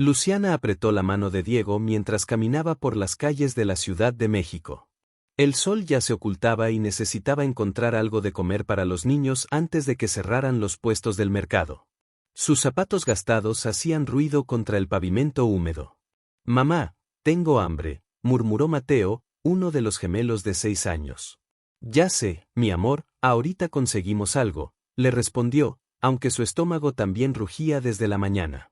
Luciana apretó la mano de Diego mientras caminaba por las calles de la Ciudad de México. El sol ya se ocultaba y necesitaba encontrar algo de comer para los niños antes de que cerraran los puestos del mercado. Sus zapatos gastados hacían ruido contra el pavimento húmedo. «Mamá, tengo hambre», murmuró Mateo, uno de los gemelos de 6 años. «Ya sé, mi amor, ahorita conseguimos algo», le respondió, aunque su estómago también rugía desde la mañana.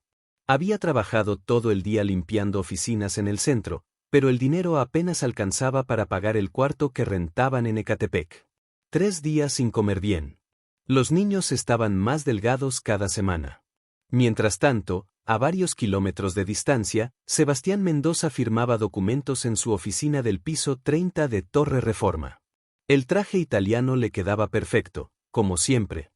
Había trabajado todo el día limpiando oficinas en el centro, pero el dinero apenas alcanzaba para pagar el cuarto que rentaban en Ecatepec. 3 días sin comer bien. Los niños estaban más delgados cada semana. Mientras tanto, a varios kilómetros de distancia, Sebastián Mendoza firmaba documentos en su oficina del piso 30 de Torre Reforma. El traje italiano le quedaba perfecto, como siempre.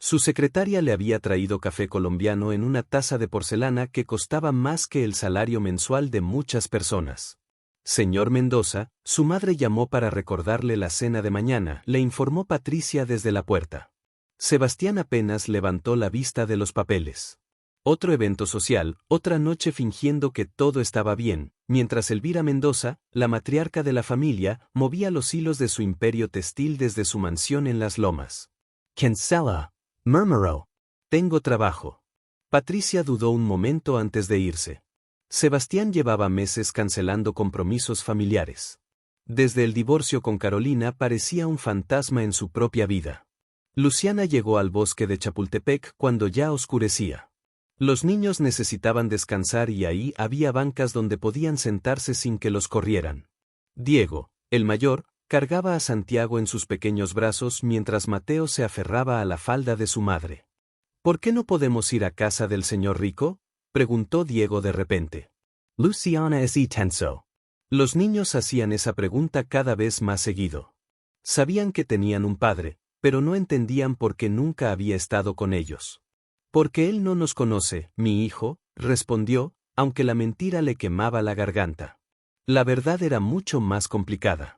Su secretaria le había traído café colombiano en una taza de porcelana que costaba más que el salario mensual de muchas personas. «Señor Mendoza», su madre llamó para recordarle la cena de mañana, le informó Patricia desde la puerta. Sebastián apenas levantó la vista de los papeles. Otro evento social, otra noche fingiendo que todo estaba bien, mientras Elvira Mendoza, la matriarca de la familia, movía los hilos de su imperio textil desde su mansión en Las Lomas. «Cancela», murmuró. «Tengo trabajo». Patricia dudó un momento antes de irse. Sebastián llevaba meses cancelando compromisos familiares. Desde el divorcio con Carolina parecía un fantasma en su propia vida. Luciana llegó al bosque de Chapultepec cuando ya oscurecía. Los niños necesitaban descansar y ahí había bancas donde podían sentarse sin que los corrieran. Diego, el mayor, cargaba a Santiago en sus pequeños brazos mientras Mateo se aferraba a la falda de su madre. «¿Por qué no podemos ir a casa del señor rico?», preguntó Diego de repente. «Luciana es tenso». Los niños hacían esa pregunta cada vez más seguido. Sabían que tenían un padre, pero no entendían por qué nunca había estado con ellos. «Porque él no nos conoce, mi hijo», respondió, aunque la mentira le quemaba la garganta. La verdad era mucho más complicada.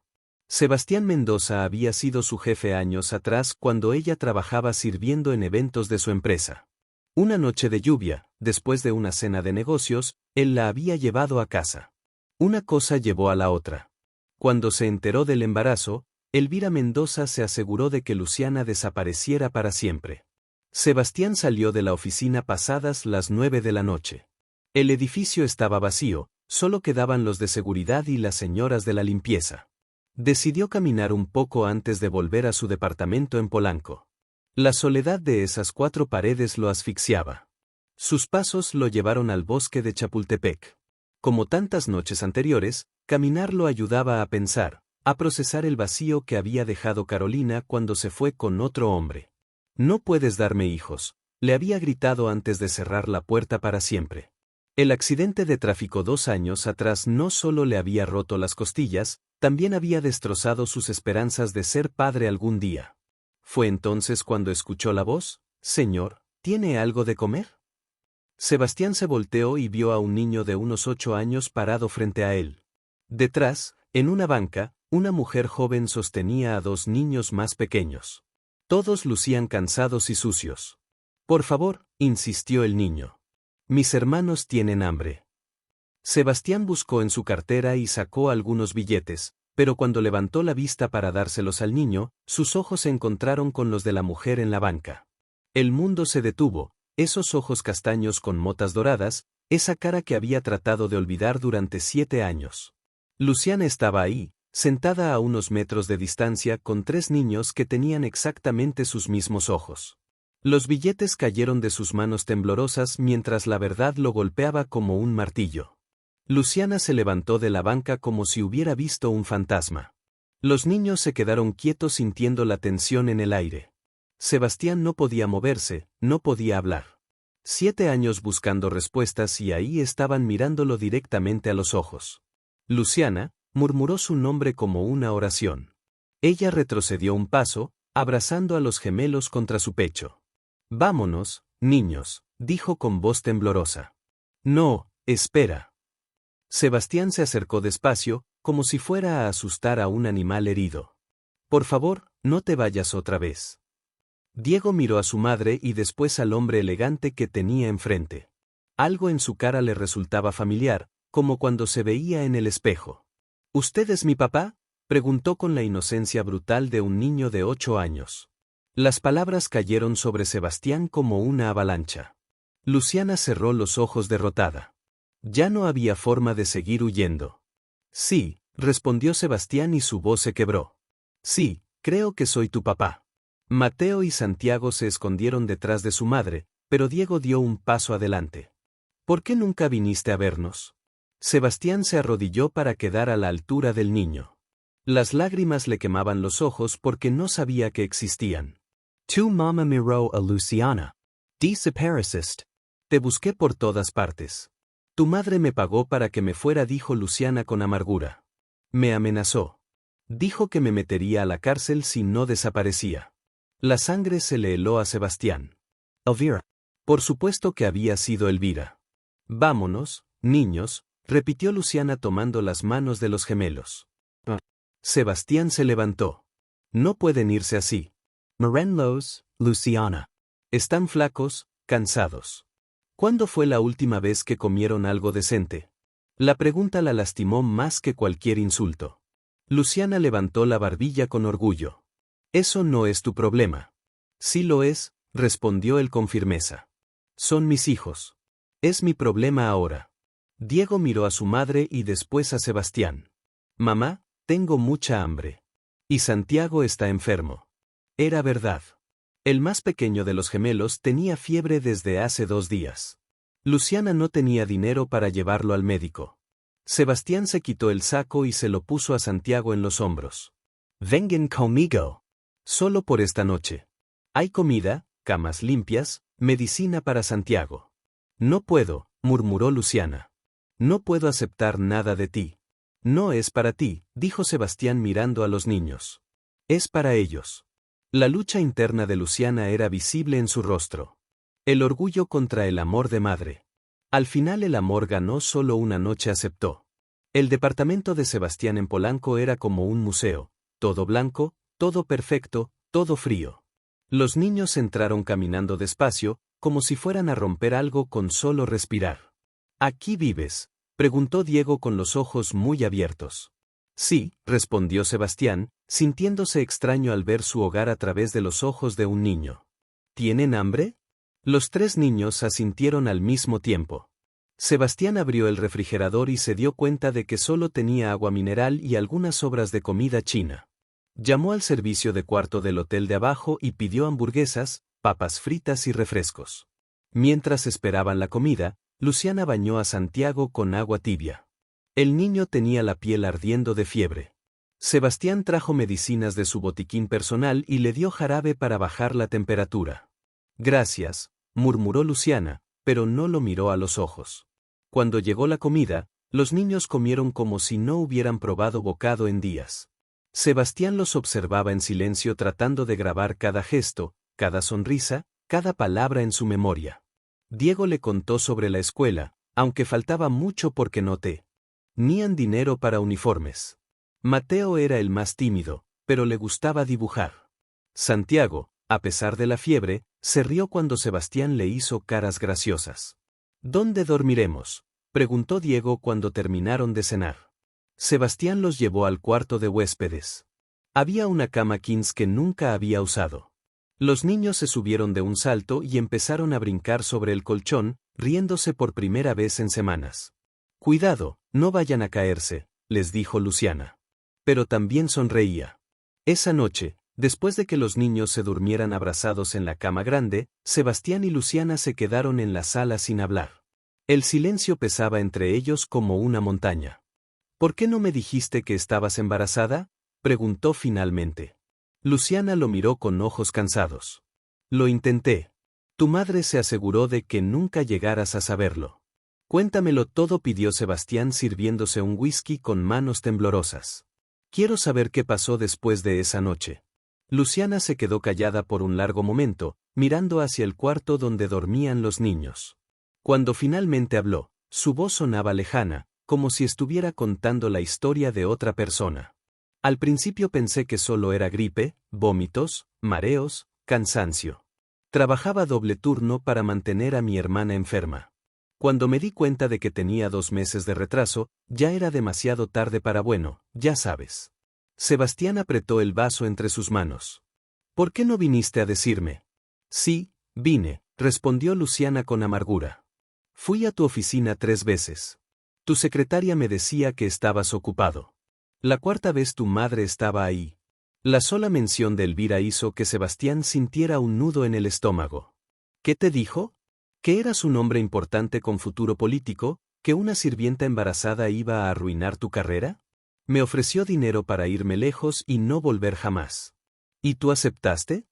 Sebastián Mendoza había sido su jefe años atrás cuando ella trabajaba sirviendo en eventos de su empresa. Una noche de lluvia, después de una cena de negocios, él la había llevado a casa. Una cosa llevó a la otra. Cuando se enteró del embarazo, Elvira Mendoza se aseguró de que Luciana desapareciera para siempre. Sebastián salió de la oficina pasadas las 9 de la noche. El edificio estaba vacío, solo quedaban los de seguridad y las señoras de la limpieza. Decidió caminar un poco antes de volver a su departamento en Polanco. La soledad de esas 4 paredes lo asfixiaba. Sus pasos lo llevaron al bosque de Chapultepec. Como tantas noches anteriores, caminar lo ayudaba a pensar, a procesar el vacío que había dejado Carolina cuando se fue con otro hombre. «No puedes darme hijos», le había gritado antes de cerrar la puerta para siempre. El accidente de tráfico 2 años atrás no solo le había roto las costillas, también había destrozado sus esperanzas de ser padre algún día. Fue entonces cuando escuchó la voz: «Señor, ¿tiene algo de comer?». Sebastián se volteó y vio a un niño de unos 8 años parado frente a él. Detrás, en una banca, una mujer joven sostenía a 2 niños más pequeños. Todos lucían cansados y sucios. «Por favor», insistió el niño. «Mis hermanos tienen hambre». Sebastián buscó en su cartera y sacó algunos billetes, pero cuando levantó la vista para dárselos al niño, sus ojos se encontraron con los de la mujer en la banca. El mundo se detuvo, esos ojos castaños con motas doradas, esa cara que había tratado de olvidar durante 7 años. Luciana estaba ahí, sentada a unos metros de distancia con 3 niños que tenían exactamente sus mismos ojos. Los billetes cayeron de sus manos temblorosas mientras la verdad lo golpeaba como un martillo. Luciana se levantó de la banca como si hubiera visto un fantasma. Los niños se quedaron quietos sintiendo la tensión en el aire. Sebastián no podía moverse, no podía hablar. 7 años buscando respuestas y ahí estaban mirándolo directamente a los ojos. «Luciana», murmuró su nombre como una oración. Ella retrocedió un paso, abrazando a los gemelos contra su pecho. «Vámonos, niños», dijo con voz temblorosa. «No, espera». Sebastián se acercó despacio, como si fuera a asustar a un animal herido. «Por favor, no te vayas otra vez». Diego miró a su madre y después al hombre elegante que tenía enfrente. Algo en su cara le resultaba familiar, como cuando se veía en el espejo. ¿Usted es mi papá?, preguntó con la inocencia brutal de un niño de 8 años. Las palabras cayeron sobre Sebastián como una avalancha. Luciana cerró los ojos derrotada. Ya no había forma de seguir huyendo. Sí, respondió Sebastián y su voz se quebró. Sí, creo que soy tu papá. Mateo y Santiago se escondieron detrás de su madre, pero Diego dio un paso adelante. ¿Por qué nunca viniste a vernos? Sebastián se arrodilló para quedar a la altura del niño. Las lágrimas le quemaban los ojos porque no sabía que existían. Tu mamá miró a Luciana. Desapareciste. Te busqué por todas partes. Tu madre me pagó para que me fuera, dijo Luciana con amargura. Me amenazó. Dijo que me metería a la cárcel si no desaparecía. La sangre se le heló a Sebastián. Elvira. Por supuesto que había sido Elvira. Vámonos, niños, repitió Luciana tomando las manos de los gemelos. Sebastián se levantó. No pueden irse así. Mírenlos, Luciana. Están flacos, cansados. ¿Cuándo fue la última vez que comieron algo decente? La pregunta la lastimó más que cualquier insulto. Luciana levantó la barbilla con orgullo. Eso no es tu problema. Sí lo es, respondió él con firmeza. Son mis hijos. Es mi problema ahora. Diego miró a su madre y después a Sebastián. Mamá, tengo mucha hambre. Y Santiago está enfermo. Era verdad. El más pequeño de los gemelos tenía fiebre desde hace 2 días. Luciana no tenía dinero para llevarlo al médico. Sebastián se quitó el saco y se lo puso a Santiago en los hombros. Vengan conmigo. Solo por esta noche. Hay comida, camas limpias, medicina para Santiago. No puedo, murmuró Luciana. No puedo aceptar nada de ti. No es para ti, dijo Sebastián mirando a los niños. Es para ellos. La lucha interna de Luciana era visible en su rostro. El orgullo contra el amor de madre. Al final el amor ganó, solo una noche aceptó. El departamento de Sebastián en Polanco era como un museo, todo blanco, todo perfecto, todo frío. Los niños entraron caminando despacio, como si fueran a romper algo con solo respirar. ¿Aquí vives?, preguntó Diego con los ojos muy abiertos. Sí, respondió Sebastián, sintiéndose extraño al ver su hogar a través de los ojos de un niño. ¿Tienen hambre? Los 3 niños asintieron al mismo tiempo. Sebastián abrió el refrigerador y se dio cuenta de que solo tenía agua mineral y algunas sobras de comida china. Llamó al servicio de cuarto del hotel de abajo y pidió hamburguesas, papas fritas y refrescos. Mientras esperaban la comida, Luciana bañó a Santiago con agua tibia. El niño tenía la piel ardiendo de fiebre. Sebastián trajo medicinas de su botiquín personal y le dio jarabe para bajar la temperatura. Gracias, murmuró Luciana, pero no lo miró a los ojos. Cuando llegó la comida, los niños comieron como si no hubieran probado bocado en días. Sebastián los observaba en silencio tratando de grabar cada gesto, cada sonrisa, cada palabra en su memoria. Diego le contó sobre la escuela, aunque faltaba mucho porque no tenían dinero para uniformes. Mateo era el más tímido, pero le gustaba dibujar. Santiago, a pesar de la fiebre, se rió cuando Sebastián le hizo caras graciosas. ¿Dónde dormiremos?, preguntó Diego cuando terminaron de cenar. Sebastián los llevó al cuarto de huéspedes. Había una cama Kings que nunca había usado. Los niños se subieron de un salto y empezaron a brincar sobre el colchón, riéndose por primera vez en semanas. Cuidado, no vayan a caerse, les dijo Luciana. Pero también sonreía. Esa noche, después de que los niños se durmieran abrazados en la cama grande, Sebastián y Luciana se quedaron en la sala sin hablar. El silencio pesaba entre ellos como una montaña. ¿Por qué no me dijiste que estabas embarazada?, preguntó finalmente. Luciana lo miró con ojos cansados. Lo intenté. Tu madre se aseguró de que nunca llegaras a saberlo. Cuéntamelo todo, pidió Sebastián sirviéndose un whisky con manos temblorosas. Quiero saber qué pasó después de esa noche. Luciana se quedó callada por un largo momento, mirando hacia el cuarto donde dormían los niños. Cuando finalmente habló, su voz sonaba lejana, como si estuviera contando la historia de otra persona. Al principio pensé que solo era gripe, vómitos, mareos, cansancio. Trabajaba doble turno para mantener a mi hermana enferma. Cuando me di cuenta de que tenía 2 meses de retraso, ya era demasiado tarde para bueno, ya sabes. Sebastián apretó el vaso entre sus manos. ¿Por qué no viniste a decirme? Sí, vine, respondió Luciana con amargura. Fui a tu oficina 3 veces. Tu secretaria me decía que estabas ocupado. La cuarta vez tu madre estaba ahí. La sola mención de Elvira hizo que Sebastián sintiera un nudo en el estómago. ¿Qué te dijo? Que eras un hombre importante con futuro político, que una sirvienta embarazada iba a arruinar tu carrera. Me ofreció dinero para irme lejos y no volver jamás. ¿Y tú aceptaste?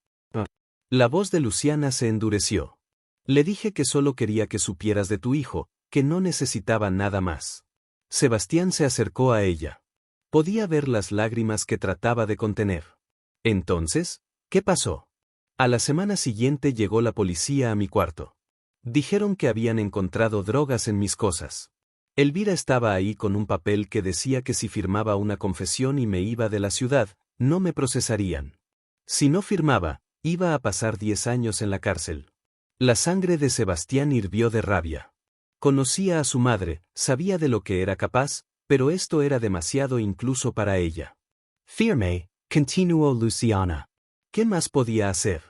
La voz de Luciana se endureció. Le dije que solo quería que supieras de tu hijo, que no necesitaba nada más. Sebastián se acercó a ella. Podía ver las lágrimas que trataba de contener. Entonces, ¿qué pasó? A la semana siguiente llegó la policía a mi cuarto. Dijeron que habían encontrado drogas en mis cosas. Elvira estaba ahí con un papel que decía que si firmaba una confesión y me iba de la ciudad, no me procesarían. Si no firmaba, iba a pasar 10 años en la cárcel. La sangre de Sebastián hirvió de rabia. Conocía a su madre, sabía de lo que era capaz, pero esto era demasiado incluso para ella. Firme, continuó Luciana. ¿Qué más podía hacer?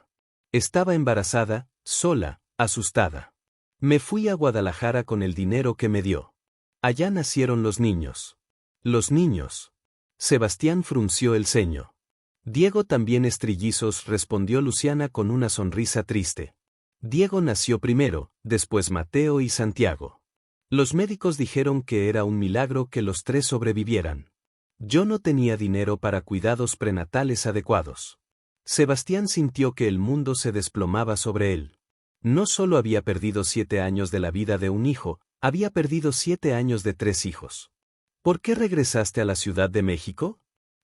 Estaba embarazada, sola, asustada. Me fui a Guadalajara con el dinero que me dio. Allá nacieron los niños. Los niños. Sebastián frunció el ceño. Diego también es trillizos, respondió Luciana con una sonrisa triste. Diego nació primero, después Mateo y Santiago. Los médicos dijeron que era un milagro que los 3 sobrevivieran. Yo no tenía dinero para cuidados prenatales adecuados. Sebastián sintió que el mundo se desplomaba sobre él. No solo había perdido 7 años de la vida de un hijo, había perdido 7 años de 3 hijos. ¿Por qué regresaste a la Ciudad de México?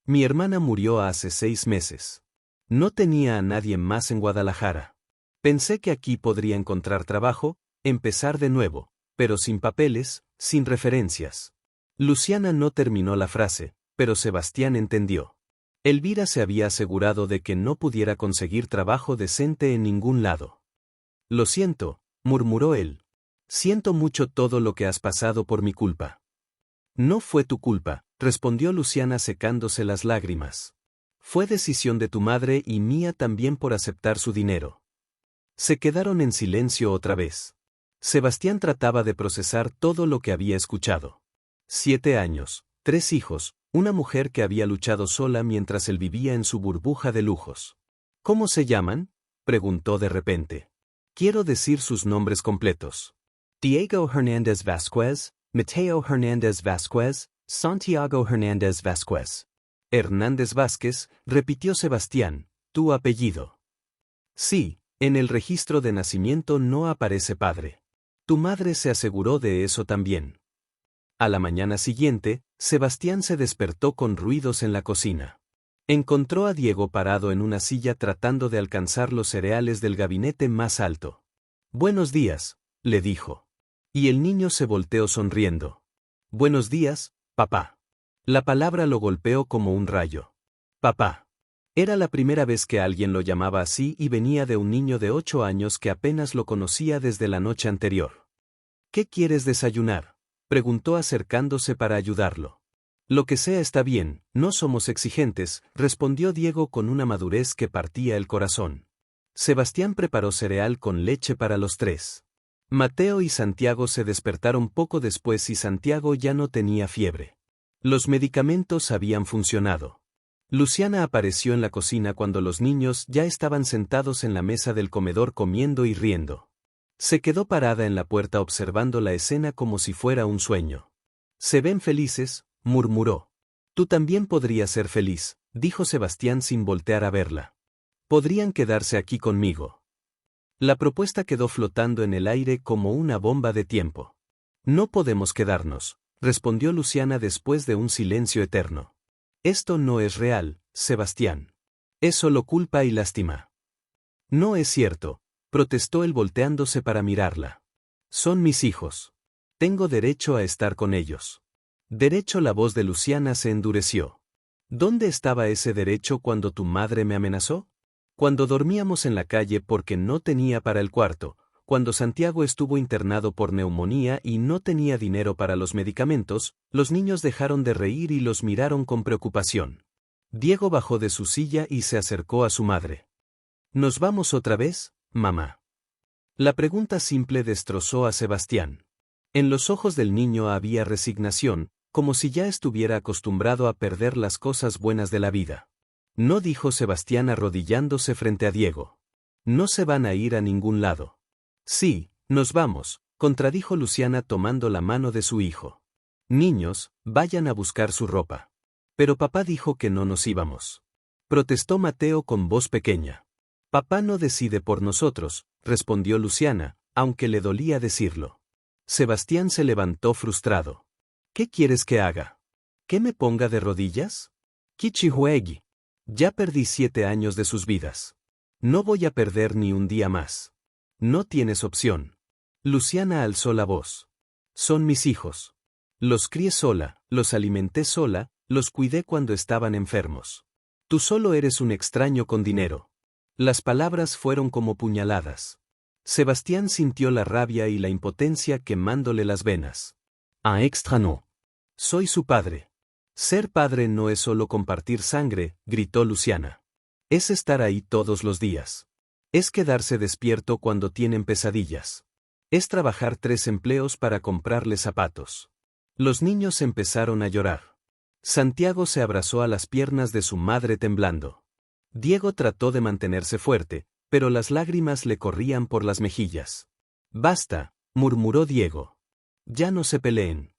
Mi hermana murió hace 6 meses. No tenía a nadie más en Guadalajara. Pensé que aquí podría encontrar trabajo, empezar de nuevo, pero sin papeles, sin referencias. Luciana no terminó la frase, pero Sebastián entendió. Elvira se había asegurado de que no pudiera conseguir trabajo decente en ningún lado. Lo siento, murmuró él. Siento mucho todo lo que has pasado por mi culpa. No fue tu culpa, respondió Luciana secándose las lágrimas. Fue decisión de tu madre y mía también por aceptar su dinero. Se quedaron en silencio otra vez. Sebastián trataba de procesar todo lo que había escuchado. 7 años, 3 hijos, una mujer que había luchado sola mientras él vivía en su burbuja de lujos. ¿Cómo se llaman? Preguntó de repente. Quiero decir sus nombres completos. Diego Hernández Vázquez, Mateo Hernández Vázquez, Santiago Hernández Vázquez. Hernández Vázquez, repitió Sebastián, tu apellido. Sí, en el registro de nacimiento no aparece padre. Tu madre se aseguró de eso también. A la mañana siguiente, Sebastián se despertó con ruidos en la cocina. Encontró a Diego parado en una silla tratando de alcanzar los cereales del gabinete más alto. Buenos días, le dijo. Y el niño se volteó sonriendo. Buenos días, papá. La palabra lo golpeó como un rayo. Papá. Era la primera vez que alguien lo llamaba así y venía de un niño de 8 años que apenas lo conocía desde la noche anterior. ¿Qué quieres desayunar?, preguntó acercándose para ayudarlo. Lo que sea está bien, no somos exigentes, respondió Diego con una madurez que partía el corazón. Sebastián preparó cereal con leche para los 3. Mateo y Santiago se despertaron poco después y Santiago ya no tenía fiebre. Los medicamentos habían funcionado. Luciana apareció en la cocina cuando los niños ya estaban sentados en la mesa del comedor comiendo y riendo. Se quedó parada en la puerta observando la escena como si fuera un sueño. Se ven felices, murmuró. Tú también podrías ser feliz, dijo Sebastián sin voltear a verla. Podrían quedarse aquí conmigo. La propuesta quedó flotando en el aire como una bomba de tiempo. No podemos quedarnos, respondió Luciana después de un silencio eterno. Esto no es real, Sebastián. Es solo culpa y lástima. No es cierto, protestó él volteándose para mirarla. Son mis hijos. Tengo derecho a estar con ellos. Derecho. La voz de Luciana se endureció. ¿Dónde estaba ese derecho cuando tu madre me amenazó? Cuando dormíamos en la calle porque no tenía para el cuarto, cuando Santiago estuvo internado por neumonía y no tenía dinero para los medicamentos, los niños dejaron de reír y los miraron con preocupación. Diego bajó de su silla y se acercó a su madre. ¿Nos vamos otra vez, mamá? La pregunta simple destrozó a Sebastián. En los ojos del niño había resignación, como si ya estuviera acostumbrado a perder las cosas buenas de la vida. No, dijo Sebastián arrodillándose frente a Diego. No se van a ir a ningún lado. Sí, nos vamos, contradijo Luciana tomando la mano de su hijo. Niños, vayan a buscar su ropa. Pero papá dijo que no nos íbamos. Protestó Mateo con voz pequeña. Papá no decide por nosotros, respondió Luciana, aunque le dolía decirlo. Sebastián se levantó frustrado. ¿Qué quieres que haga? ¿Que me ponga de rodillas? Kichihuegui. Ya perdí 7 años de sus vidas. No voy a perder ni un día más. No tienes opción. Luciana alzó la voz. Son mis hijos. Los crié sola, los alimenté sola, los cuidé cuando estaban enfermos. Tú solo eres un extraño con dinero. Las palabras fueron como puñaladas. Sebastián sintió la rabia y la impotencia quemándole las venas. Ah, extra no. Soy su padre. Ser padre no es solo compartir sangre, gritó Luciana. Es estar ahí todos los días. Es quedarse despierto cuando tienen pesadillas. Es trabajar 3 empleos para comprarle zapatos. Los niños empezaron a llorar. Santiago se abrazó a las piernas de su madre temblando. Diego trató de mantenerse fuerte, pero las lágrimas le corrían por las mejillas. Basta, murmuró Diego. Ya no se peleen.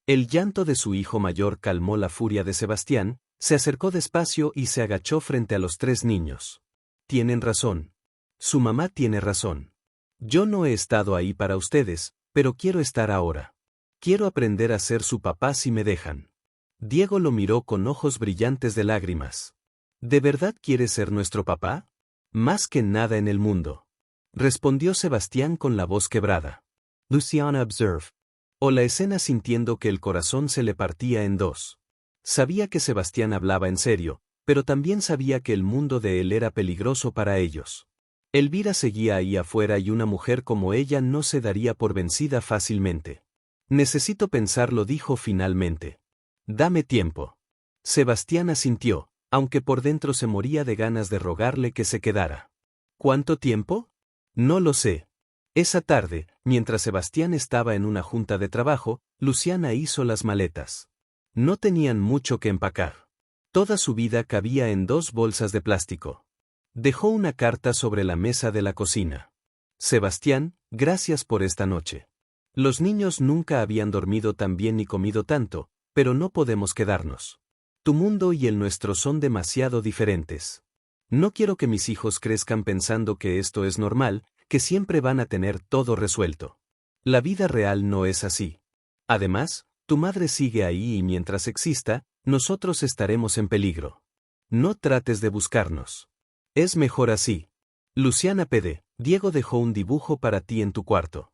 El llanto de su hijo mayor calmó la furia de Sebastián, se acercó despacio y se agachó frente a los 3 niños. Tienen razón. Su mamá tiene razón. Yo no he estado ahí para ustedes, pero quiero estar ahora. Quiero aprender a ser su papá si me dejan. Diego lo miró con ojos brillantes de lágrimas. ¿De verdad quieres ser nuestro papá? Más que nada en el mundo. Respondió Sebastián con la voz quebrada. Luciana observed. O la escena sintiendo que el corazón se le partía en 2. Sabía que Sebastián hablaba en serio, pero también sabía que el mundo de él era peligroso para ellos. Elvira seguía ahí afuera y una mujer como ella no se daría por vencida fácilmente. Necesito pensarlo, dijo finalmente. Dame tiempo. Sebastián asintió, aunque por dentro se moría de ganas de rogarle que se quedara. ¿Cuánto tiempo? No lo sé. Esa tarde, mientras Sebastián estaba en una junta de trabajo, Luciana hizo las maletas. No tenían mucho que empacar. Toda su vida cabía en 2 bolsas de plástico. Dejó una carta sobre la mesa de la cocina. Sebastián, gracias por esta noche. Los niños nunca habían dormido tan bien ni comido tanto, pero no podemos quedarnos. Tu mundo y el nuestro son demasiado diferentes. No quiero que mis hijos crezcan pensando que esto es normal, que siempre van a tener todo resuelto. La vida real no es así. Además, tu madre sigue ahí y mientras exista, nosotros estaremos en peligro. No trates de buscarnos. Es mejor así. Luciana PD, Diego dejó un dibujo para ti en tu cuarto.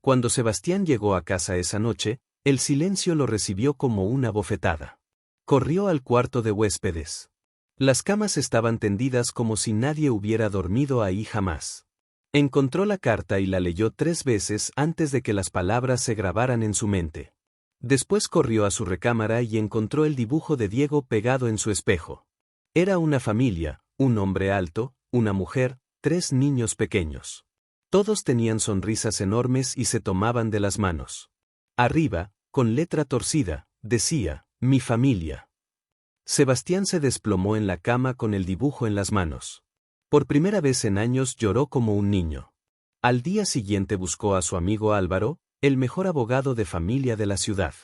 Cuando Sebastián llegó a casa esa noche, el silencio lo recibió como una bofetada. Corrió al cuarto de huéspedes. Las camas estaban tendidas como si nadie hubiera dormido ahí jamás. Encontró la carta y la leyó 3 veces antes de que las palabras se grabaran en su mente. Después corrió a su recámara y encontró el dibujo de Diego pegado en su espejo. Era una familia, un hombre alto, una mujer, 3 niños pequeños. Todos tenían sonrisas enormes y se tomaban de las manos. Arriba, con letra torcida, decía, mi familia. Sebastián se desplomó en la cama con el dibujo en las manos. Por primera vez en años lloró como un niño. Al día siguiente buscó a su amigo Álvaro, el mejor abogado de familia de la ciudad.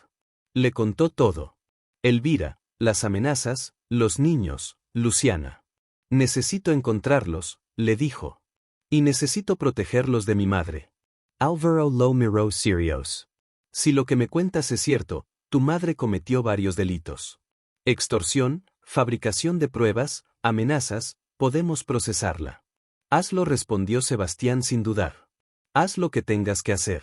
Le contó todo. Elvira, las amenazas, los niños, Luciana. Necesito encontrarlos, le dijo. Y necesito protegerlos de mi madre. Álvaro lo miró serios. Si lo que me cuentas es cierto, tu madre cometió varios delitos. Extorsión, fabricación de pruebas, amenazas, podemos procesarla. Hazlo, respondió Sebastián sin dudar. Haz lo que tengas que hacer.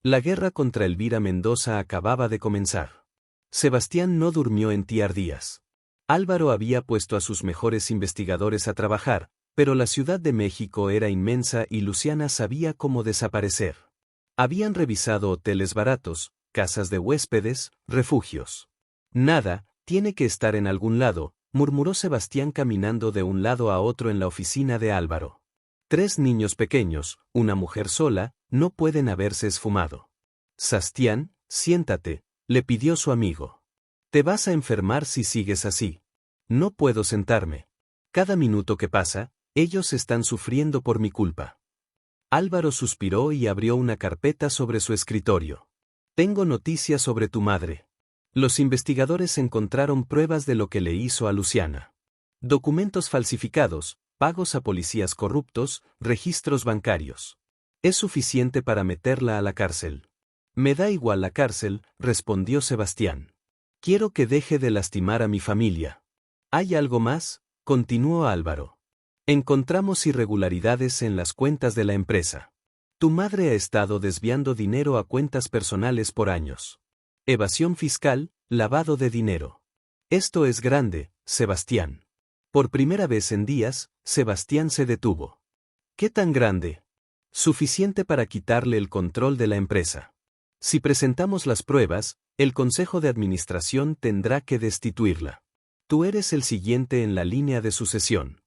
La guerra contra Elvira Mendoza acababa de comenzar. Sebastián no durmió en días. Álvaro había puesto a sus mejores investigadores a trabajar, pero la Ciudad de México era inmensa y Luciana sabía cómo desaparecer. Habían revisado hoteles baratos, casas de huéspedes, refugios. Nada, tiene que estar en algún lado, murmuró Sebastián caminando de un lado a otro en la oficina de Álvaro. 3 niños pequeños, una mujer sola, no pueden haberse esfumado. Sastián, siéntate, le pidió su amigo. Te vas a enfermar si sigues así. No puedo sentarme. Cada minuto que pasa, ellos están sufriendo por mi culpa. Álvaro suspiró y abrió una carpeta sobre su escritorio. Tengo noticias sobre tu madre. Los investigadores encontraron pruebas de lo que le hizo a Luciana. Documentos falsificados, pagos a policías corruptos, registros bancarios. Es suficiente para meterla a la cárcel. Me da igual la cárcel, respondió Sebastián. Quiero que deje de lastimar a mi familia. ¿Hay algo más?, continuó Álvaro. Encontramos irregularidades en las cuentas de la empresa. Tu madre ha estado desviando dinero a cuentas personales por años. Evasión fiscal, lavado de dinero. Esto es grande, Sebastián. Por primera vez en días, Sebastián se detuvo. ¿Qué tan grande? Suficiente para quitarle el control de la empresa. Si presentamos las pruebas, el Consejo de Administración tendrá que destituirla. Tú eres el siguiente en la línea de sucesión.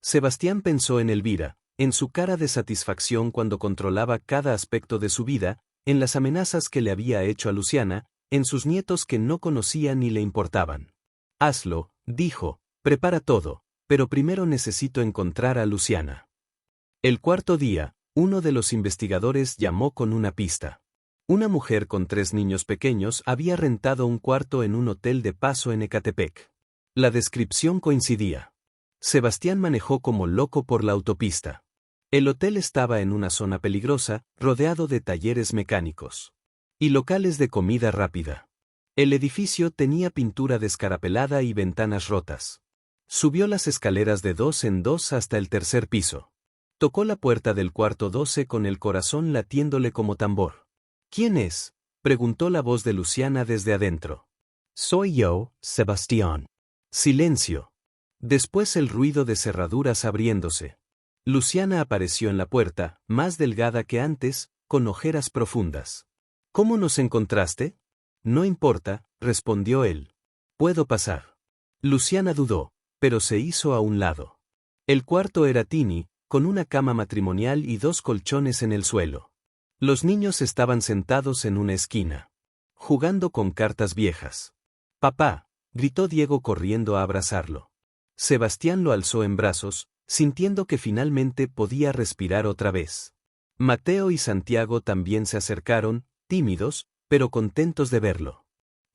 Sebastián pensó en Elvira, en su cara de satisfacción cuando controlaba cada aspecto de su vida, en las amenazas que le había hecho a Luciana, en sus nietos que no conocía ni le importaban. Hazlo, dijo, prepara todo, pero primero necesito encontrar a Luciana. El cuarto día, uno de los investigadores llamó con una pista. Una mujer con 3 niños pequeños había rentado un cuarto en un hotel de paso en Ecatepec. La descripción coincidía. Sebastián manejó como loco por la autopista. El hotel estaba en una zona peligrosa, rodeado de talleres mecánicos y locales de comida rápida. El edificio tenía pintura descarapelada y ventanas rotas. Subió las escaleras de 2 en 2 hasta el 3er piso. Tocó la puerta del cuarto 12 con el corazón latiéndole como tambor. ¿Quién es?, preguntó la voz de Luciana desde adentro. Soy yo, Sebastián. Silencio. Después el ruido de cerraduras abriéndose. Luciana apareció en la puerta, más delgada que antes, con ojeras profundas. ¿Cómo nos encontraste? No importa, respondió él. Puedo pasar. Luciana dudó, pero se hizo a un lado. El cuarto era tiny, con una cama matrimonial y 2 colchones en el suelo. Los niños estaban sentados en una esquina, jugando con cartas viejas. Papá, gritó Diego corriendo a abrazarlo. Sebastián lo alzó en brazos, sintiendo que finalmente podía respirar otra vez. Mateo y Santiago también se acercaron, tímidos, pero contentos de verlo.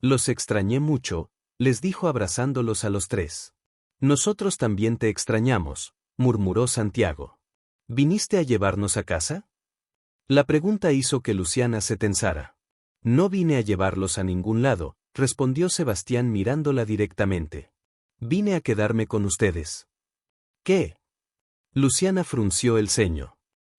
Los extrañé mucho, les dijo abrazándolos a los 3. Nosotros también te extrañamos, murmuró Santiago. ¿Viniste a llevarnos a casa? La pregunta hizo que Luciana se tensara. No vine a llevarlos a ningún lado, respondió Sebastián mirándola directamente. Vine a quedarme con ustedes. ¿Qué? Luciana frunció el ceño.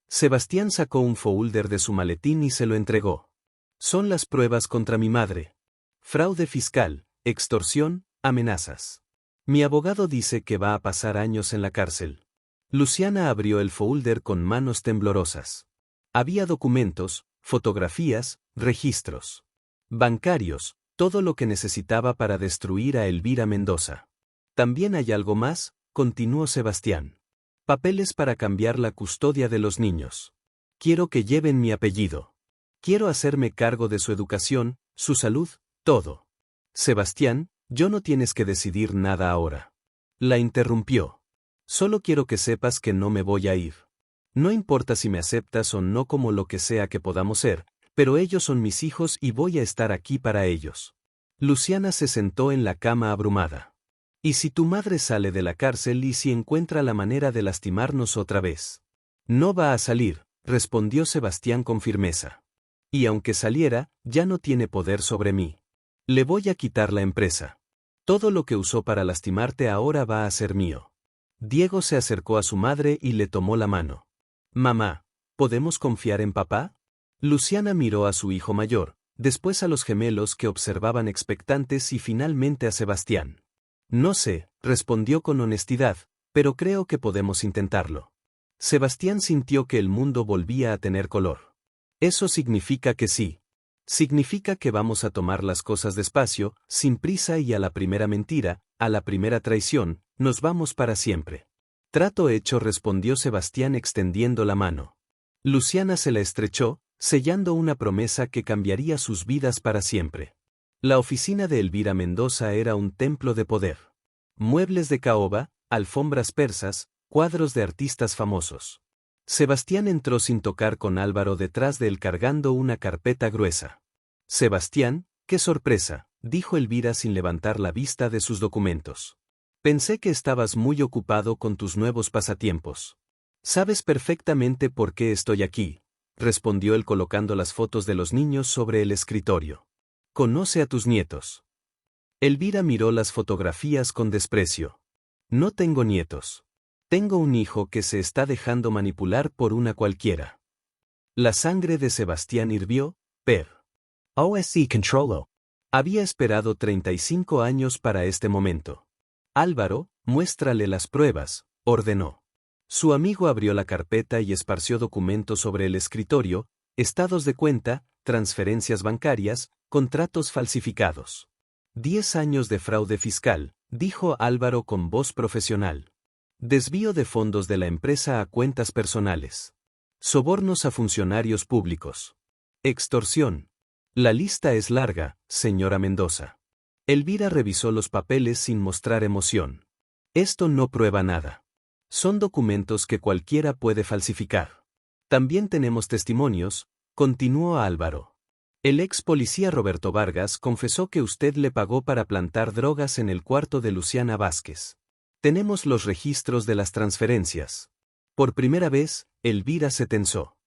Sebastián sacó un folder de su maletín y se lo entregó. Son las pruebas contra mi madre. Fraude fiscal, extorsión, amenazas. Mi abogado dice que va a pasar años en la cárcel. Luciana abrió el folder con manos temblorosas. Había documentos, fotografías, registros bancarios, todo lo que necesitaba para destruir a Elvira Mendoza. También hay algo más, continuó Sebastián. Papeles para cambiar la custodia de los niños. Quiero que lleven mi apellido. Quiero hacerme cargo de su educación, su salud, todo. Sebastián, yo no tienes que decidir nada ahora. La interrumpió. Solo quiero que sepas que no me voy a ir. No importa si me aceptas o no como lo que sea que podamos ser, pero ellos son mis hijos y voy a estar aquí para ellos. Luciana se sentó en la cama abrumada. ¿Y si tu madre sale de la cárcel y si encuentra la manera de lastimarnos otra vez? No va a salir, respondió Sebastián con firmeza. Y aunque saliera, ya no tiene poder sobre mí. Le voy a quitar la empresa. Todo lo que usó para lastimarte ahora va a ser mío. Diego se acercó a su madre y le tomó la mano. Mamá, ¿podemos confiar en papá? Luciana miró a su hijo mayor, después a los gemelos que observaban expectantes y finalmente a Sebastián. No sé, respondió con honestidad, pero creo que podemos intentarlo. Sebastián sintió que el mundo volvía a tener color. Eso significa que sí. Significa que vamos a tomar las cosas despacio, sin prisa y a la primera mentira, a la primera traición, nos vamos para siempre. Trato hecho, respondió Sebastián extendiendo la mano. Luciana se la estrechó, sellando una promesa que cambiaría sus vidas para siempre. La oficina de Elvira Mendoza era un templo de poder. Muebles de caoba, alfombras persas, cuadros de artistas famosos. Sebastián entró sin tocar con Álvaro detrás de él cargando una carpeta gruesa. Sebastián, qué sorpresa, dijo Elvira sin levantar la vista de sus documentos. Pensé que estabas muy ocupado con tus nuevos pasatiempos. Sabes perfectamente por qué estoy aquí, respondió él colocando las fotos de los niños sobre el escritorio. Conoce a tus nietos. Elvira miró las fotografías con desprecio. No tengo nietos. Tengo un hijo que se está dejando manipular por una cualquiera. La sangre de Sebastián hirvió, OSC Controlo. Había esperado 35 años para este momento. Álvaro, muéstrale las pruebas, ordenó. Su amigo abrió la carpeta y esparció documentos sobre el escritorio, estados de cuenta, transferencias bancarias, contratos falsificados. 10 años de fraude fiscal, dijo Álvaro con voz profesional. Desvío de fondos de la empresa a cuentas personales. Sobornos a funcionarios públicos. Extorsión. La lista es larga, señora Mendoza. Elvira revisó los papeles sin mostrar emoción. Esto no prueba nada. Son documentos que cualquiera puede falsificar. También tenemos testimonios, continuó Álvaro. El ex policía Roberto Vargas confesó que usted le pagó para plantar drogas en el cuarto de Luciana Vázquez. Tenemos los registros de las transferencias. Por primera vez, Elvira se tensó.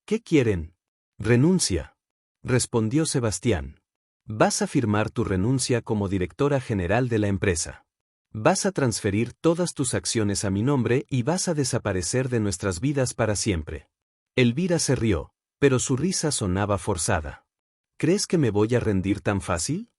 ¿Qué quieren? Renuncia. Respondió Sebastián. Vas a firmar tu renuncia como directora general de la empresa. Vas a transferir todas tus acciones a mi nombre y vas a desaparecer de nuestras vidas para siempre. Elvira se rió, pero su risa sonaba forzada. ¿Crees que me voy a rendir tan fácil?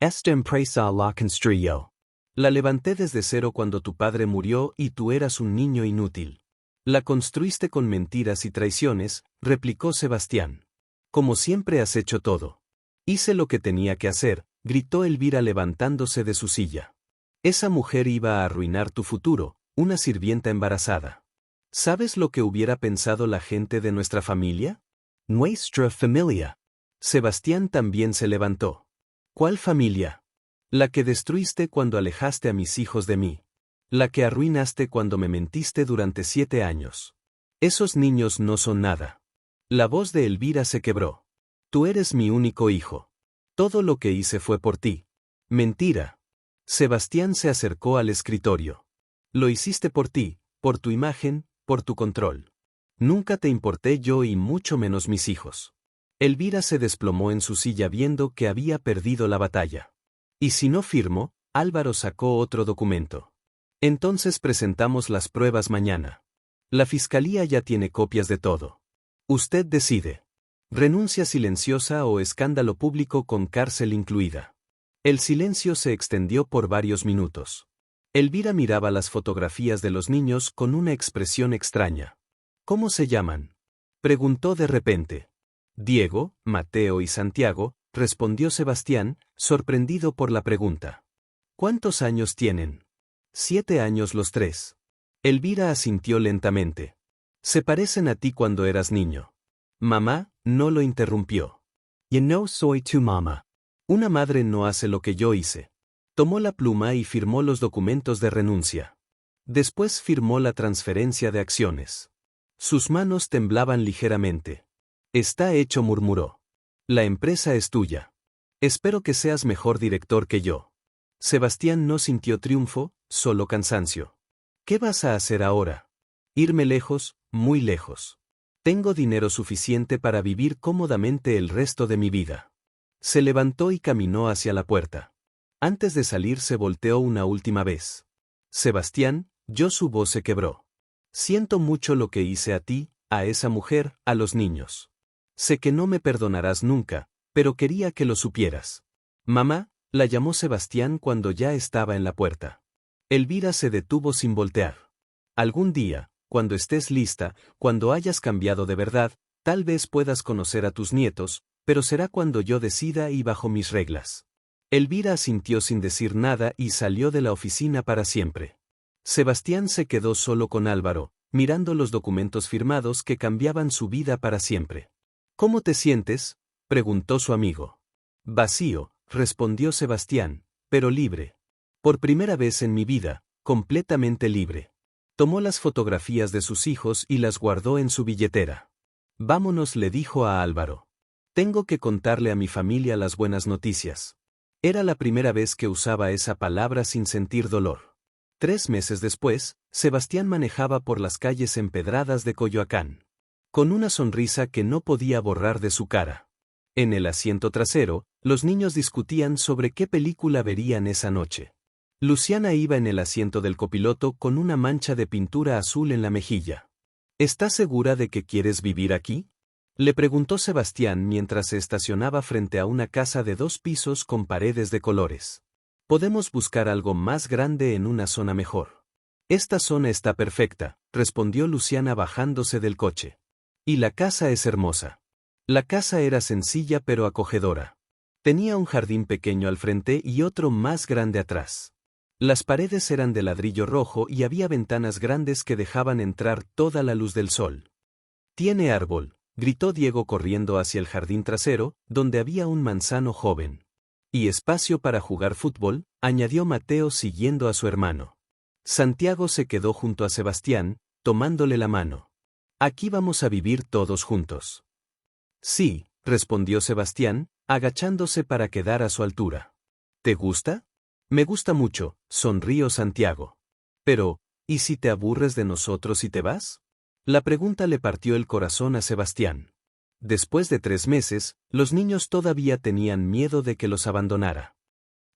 Esta empresa la construyó. La levanté desde cero cuando tu padre murió y tú eras un niño inútil. La construiste con mentiras y traiciones, replicó Sebastián. Como siempre has hecho todo. Hice lo que tenía que hacer, gritó Elvira levantándose de su silla. Esa mujer iba a arruinar tu futuro, una sirvienta embarazada. ¿Sabes lo que hubiera pensado la gente de nuestra familia? Nuestra familia. Sebastián también se levantó. ¿Cuál familia? La que destruiste cuando alejaste a mis hijos de mí. La que arruinaste cuando me mentiste durante 7 años. Esos niños no son nada. La voz de Elvira se quebró. Tú eres mi único hijo. Todo lo que hice fue por ti. Mentira. Sebastián se acercó al escritorio. Lo hiciste por ti, por tu imagen, por tu control. Nunca te importé yo y mucho menos mis hijos. Elvira se desplomó en su silla viendo que había perdido la batalla. Y si no firmo, Álvaro sacó otro documento. Entonces presentamos las pruebas mañana. La fiscalía ya tiene copias de todo. Usted decide. Renuncia silenciosa o escándalo público con cárcel incluida. El silencio se extendió por varios minutos. Elvira miraba las fotografías de los niños con una expresión extraña. ¿Cómo se llaman? Preguntó de repente. Diego, Mateo y Santiago, respondió Sebastián, sorprendido por la pregunta. ¿Cuántos años tienen? 7 años los 3. Elvira asintió lentamente. Se parecen a ti cuando eras niño. Mamá, no lo interrumpió. Yo no soy tu mamá. Una madre no hace lo que yo hice. Tomó la pluma y firmó los documentos de renuncia. Después firmó la transferencia de acciones. Sus manos temblaban ligeramente. Está hecho, murmuró. La empresa es tuya. Espero que seas mejor director que yo. Sebastián no sintió triunfo, solo cansancio. ¿Qué vas a hacer ahora? Irme lejos, muy lejos. Tengo dinero suficiente para vivir cómodamente el resto de mi vida. Se levantó y caminó hacia la puerta. Antes de salir se volteó una última vez. Sebastián, su voz se quebró. Siento mucho lo que hice a ti, a esa mujer, a los niños. Sé que no me perdonarás nunca, pero quería que lo supieras. Mamá, la llamó Sebastián cuando ya estaba en la puerta. Elvira se detuvo sin voltear. Algún día, cuando estés lista, cuando hayas cambiado de verdad, tal vez puedas conocer a tus nietos, pero será cuando yo decida y bajo mis reglas. Elvira asintió sin decir nada y salió de la oficina para siempre. Sebastián se quedó solo con Álvaro, mirando los documentos firmados que cambiaban su vida para siempre. ¿Cómo te sientes?, preguntó su amigo. Vacío, respondió Sebastián, pero libre. Por primera vez en mi vida, completamente libre. Tomó las fotografías de sus hijos y las guardó en su billetera. Vámonos, le dijo a Álvaro. Tengo que contarle a mi familia las buenas noticias. Era la primera vez que usaba esa palabra sin sentir dolor. 3 meses después, Sebastián manejaba por las calles empedradas de Coyoacán. Con una sonrisa que no podía borrar de su cara. En el asiento trasero, los niños discutían sobre qué película verían esa noche. Luciana iba en el asiento del copiloto con una mancha de pintura azul en la mejilla. ¿Estás segura de que quieres vivir aquí?, le preguntó Sebastián mientras se estacionaba frente a una casa de 2 pisos con paredes de colores. Podemos buscar algo más grande en una zona mejor. Esta zona está perfecta, respondió Luciana bajándose del coche. Y la casa es hermosa. La casa era sencilla pero acogedora. Tenía un jardín pequeño al frente y otro más grande atrás. Las paredes eran de ladrillo rojo y había ventanas grandes que dejaban entrar toda la luz del sol. «Tiene árbol», gritó Diego corriendo hacia el jardín trasero, donde había un manzano joven. «Y espacio para jugar fútbol», añadió Mateo siguiendo a su hermano. Santiago se quedó junto a Sebastián, tomándole la mano. «Aquí vamos a vivir todos juntos». «Sí», respondió Sebastián, agachándose para quedar a su altura. «¿Te gusta?». «Me gusta mucho», sonrió Santiago. «Pero, ¿y si te aburres de nosotros y te vas?». La pregunta le partió el corazón a Sebastián. Después de 3 meses, los niños todavía tenían miedo de que los abandonara.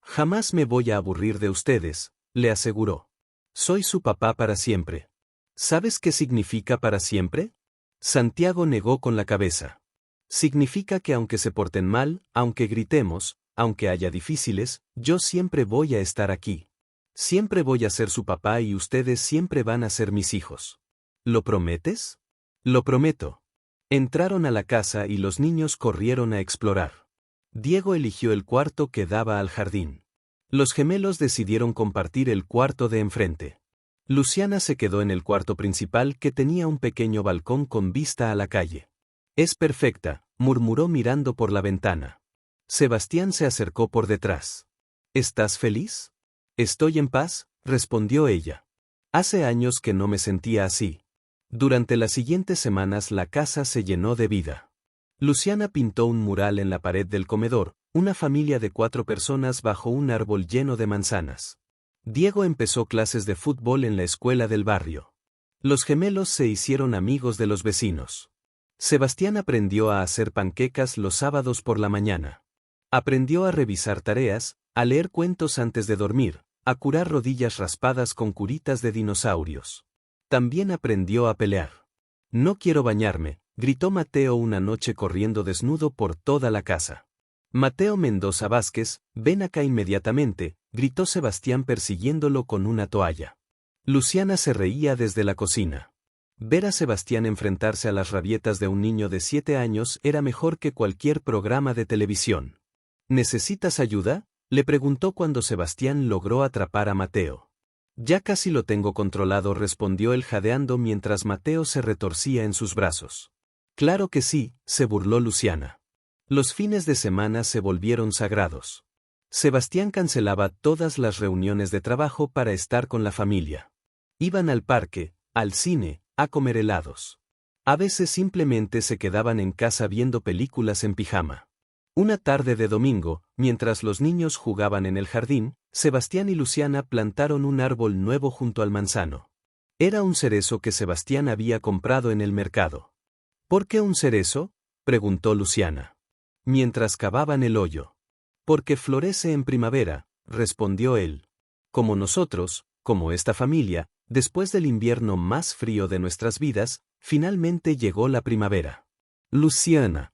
«Jamás me voy a aburrir de ustedes», le aseguró. «Soy su papá para siempre». «¿Sabes qué significa para siempre?». Santiago negó con la cabeza. «Significa que aunque se porten mal, aunque gritemos, aunque haya difíciles, yo siempre voy a estar aquí. Siempre voy a ser su papá y ustedes siempre van a ser mis hijos». «¿Lo prometes?». «Lo prometo». Entraron a la casa y los niños corrieron a explorar. Diego eligió el cuarto que daba al jardín. Los gemelos decidieron compartir el cuarto de enfrente. Luciana se quedó en el cuarto principal que tenía un pequeño balcón con vista a la calle. «Es perfecta», murmuró mirando por la ventana. Sebastián se acercó por detrás. «¿Estás feliz?». «Estoy en paz», respondió ella. «Hace años que no me sentía así». Durante las siguientes semanas la casa se llenó de vida. Luciana pintó un mural en la pared del comedor, una familia de 4 personas bajo un árbol lleno de manzanas. Diego empezó clases de fútbol en la escuela del barrio. Los gemelos se hicieron amigos de los vecinos. Sebastián aprendió a hacer panquecas los sábados por la mañana. Aprendió a revisar tareas, a leer cuentos antes de dormir, a curar rodillas raspadas con curitas de dinosaurios. También aprendió a pelear. «No quiero bañarme», gritó Mateo una noche corriendo desnudo por toda la casa. «Mateo Mendoza Vázquez, ven acá inmediatamente», gritó Sebastián persiguiéndolo con una toalla. Luciana se reía desde la cocina. Ver a Sebastián enfrentarse a las rabietas de un niño de 7 años era mejor que cualquier programa de televisión. «¿Necesitas ayuda?», le preguntó cuando Sebastián logró atrapar a Mateo. «Ya casi lo tengo controlado», respondió él jadeando mientras Mateo se retorcía en sus brazos. «Claro que sí», se burló Luciana. Los fines de semana se volvieron sagrados. Sebastián cancelaba todas las reuniones de trabajo para estar con la familia. Iban al parque, al cine, a comer helados. A veces simplemente se quedaban en casa viendo películas en pijama. Una tarde de domingo, mientras los niños jugaban en el jardín, Sebastián y Luciana plantaron un árbol nuevo junto al manzano. Era un cerezo que Sebastián había comprado en el mercado. «¿Por qué un cerezo?», preguntó Luciana. Mientras cavaban el hoyo. «Porque florece en primavera», respondió él. «Como nosotros, como esta familia, después del invierno más frío de nuestras vidas, finalmente llegó la primavera». Luciana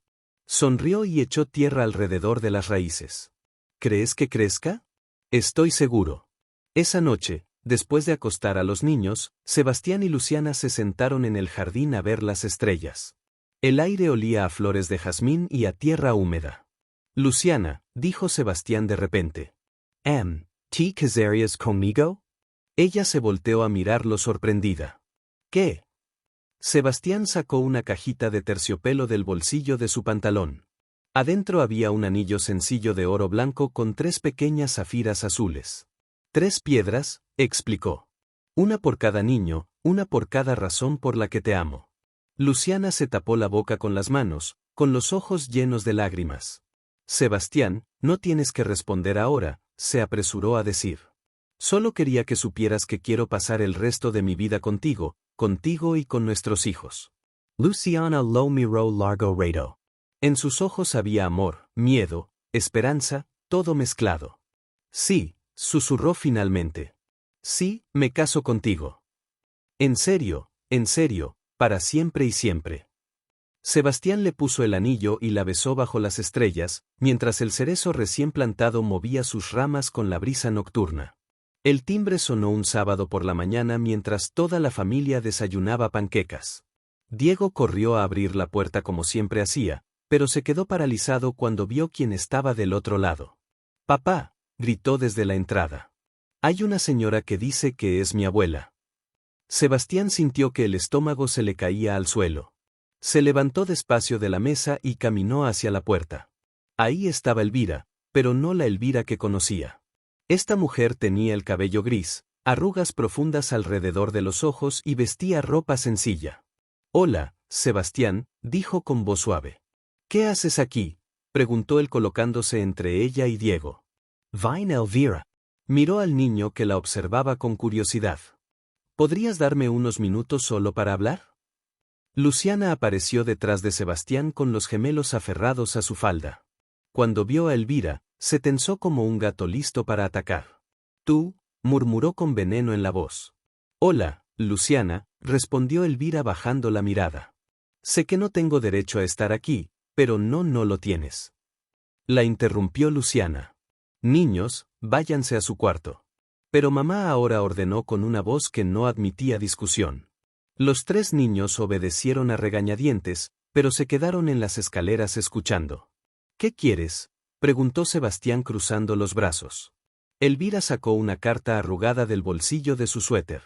sonrió y echó tierra alrededor de las raíces. «¿Crees que crezca?». «Estoy seguro». Esa noche, Después de acostar a los niños, Sebastián y Luciana se sentaron en el jardín a ver las estrellas. El aire olía a flores de jazmín y a tierra húmeda. Luciana, dijo Sebastián de repente. ¿Te casarías conmigo? Ella se volteó a mirarlo sorprendida. ¿Qué? Sebastián sacó una cajita de terciopelo del bolsillo de su pantalón. Adentro había un anillo sencillo de oro blanco con 3 pequeñas zafiras azules. 3 piedras, explicó. Una por cada niño, una por cada razón por la que te amo. Luciana se tapó la boca con las manos, con los ojos llenos de lágrimas. Sebastián, no tienes que responder ahora, se apresuró a decir. Solo quería que supieras que quiero pasar el resto de mi vida contigo y con nuestros hijos. Luciana lo miró largo rato. En sus ojos había amor, miedo, esperanza, todo mezclado. Sí, susurró finalmente. Sí, me caso contigo. En serio, para siempre y siempre. Sebastián le puso el anillo y la besó bajo las estrellas, mientras el cerezo recién plantado movía sus ramas con la brisa nocturna. El timbre sonó un sábado por la mañana mientras toda la familia desayunaba panquecas. Diego corrió a abrir la puerta como siempre hacía, pero se quedó paralizado cuando vio quién estaba del otro lado. «Papá», gritó desde la entrada. «Hay una señora que dice que es mi abuela». Sebastián sintió que el estómago se le caía al suelo. Se levantó despacio de la mesa y caminó hacia la puerta. Ahí estaba Elvira, pero no la Elvira que conocía. Esta mujer tenía el cabello gris, arrugas profundas alrededor de los ojos y vestía ropa sencilla. «Hola, Sebastián», dijo con voz suave. «¿Qué haces aquí?», preguntó él colocándose entre ella y Diego. «Vine Elvira». Miró al niño que la observaba con curiosidad. «¿Podrías darme unos minutos solo para hablar?». Luciana apareció detrás de Sebastián con los gemelos aferrados a su falda. Cuando vio a Elvira, se tensó como un gato listo para atacar. «Tú», murmuró con veneno en la voz. «Hola, Luciana», respondió Elvira bajando la mirada. «Sé que no tengo derecho a estar aquí, pero no lo tienes». La interrumpió Luciana. «Niños, váyanse a su cuarto». Pero mamá ahora ordenó con una voz que no admitía discusión. Los 3 niños obedecieron a regañadientes, pero se quedaron en las escaleras escuchando. «¿Qué quieres?», preguntó Sebastián cruzando los brazos. Elvira sacó una carta arrugada del bolsillo de su suéter.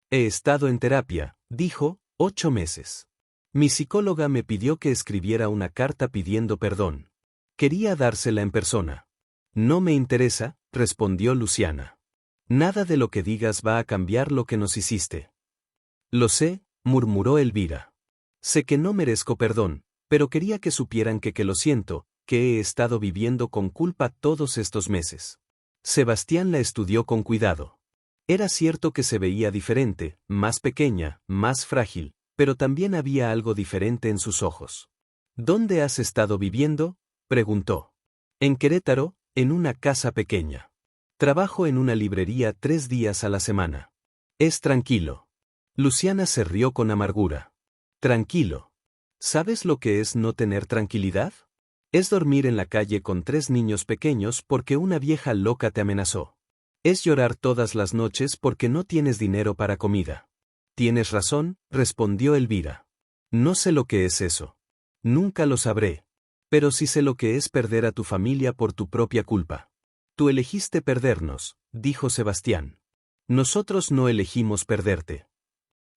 «He estado en terapia», dijo, 8 meses. «Mi psicóloga me pidió que escribiera una carta pidiendo perdón. Quería dársela en persona». «No me interesa», respondió Luciana. «Nada de lo que digas va a cambiar lo que nos hiciste». «Lo sé», murmuró Elvira. «Sé que no merezco perdón, pero quería que supieran que lo siento, que he estado viviendo con culpa todos estos meses». Sebastián la estudió con cuidado. Era cierto que se veía diferente, más pequeña, más frágil, pero también había algo diferente en sus ojos. «¿Dónde has estado viviendo?», preguntó. «En Querétaro, en una casa pequeña. Trabajo en una librería 3 días a la semana. Es tranquilo». Luciana se rió con amargura. «Tranquilo. ¿Sabes lo que es no tener tranquilidad? Es dormir en la calle con 3 niños pequeños porque una vieja loca te amenazó. Es llorar todas las noches porque no tienes dinero para comida». «Tienes razón», respondió Elvira. «No sé lo que es eso. Nunca lo sabré. Pero sí sé lo que es perder a tu familia por tu propia culpa». «Tú elegiste perdernos», dijo Sebastián. «Nosotros no elegimos perderte».